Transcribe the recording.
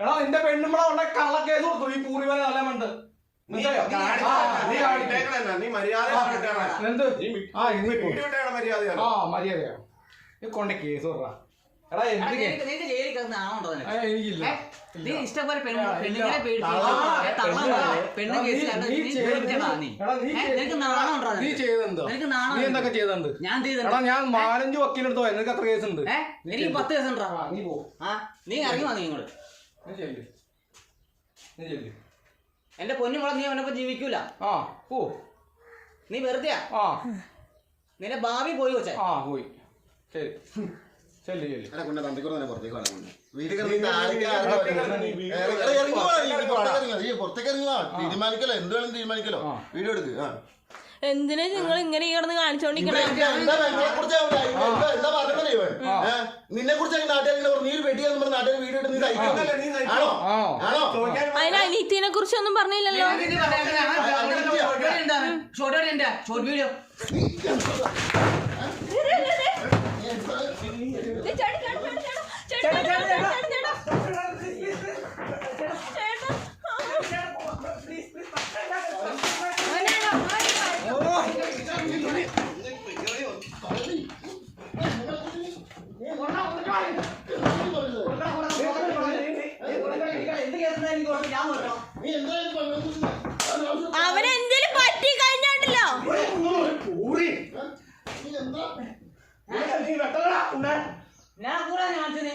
എടാ നിന്റെ പെണ്ണുമ്പളെ ഉള്ള കള്ളക്കേസ് കൊടുത്തു ഈ പൂർവിവനെ നല്ല മണ്ട്. നീ മര്യാദ കൊണ്ട് കേസ് കൊടുറാ. എടാ എനിക്കില്ല. ഇഷ്ടംപോലെ നീ എന്തൊക്കെ ചെയ്തുണ്ട്? എടാ ഞാൻ 4-5 വക്കീലെടുത്തോ. നിനക്ക് എത്ര കേസ് ഉണ്ട്? എനിക്ക് 10 കേസ് ഉണ്ടാ. നീ പോ. നീ ഇറങ്ങി വന്നു. നിങ്ങള് എന്റെ പൊന്നു മോളെ നീ അവനൊപ്പം ജീവിക്കൂല. നീ വെറുതെ നിന്റെ ഭാവി പോയി വെച്ചേ. പോയി. ശരി ശരി ശരി. പുറത്തേക്ക് തീരുമാനിക്കലോ എന്ത് വേണം തീരുമാനിക്കലോ. വീഡിയോ എടുക്ക്. എന്തിനാ നിങ്ങൾ ഇങ്ങനെ കിടന്ന് കാണിച്ചോണ്ടിരിക്കണേ? നിന്നെ കുറിച്ച് നാട്ടുകാർ നീ ഒരു വെടിയാന്ന് പറഞ്ഞ നാട്ടുകാർ വീഡിയോ എടുത്ത് നീ ആണോ ആണോ? അതിന് അനീത്തിനെ കുറിച്ചൊന്നും പറഞ്ഞില്ലല്ലോ. ഷോർട്ട് വീഡിയോ അവനെന്തേലും പറ്റി കഴിഞ്ഞാണ്ടല്ലോ. ഞാൻ കൂടെ കാണിച്ചത് നീ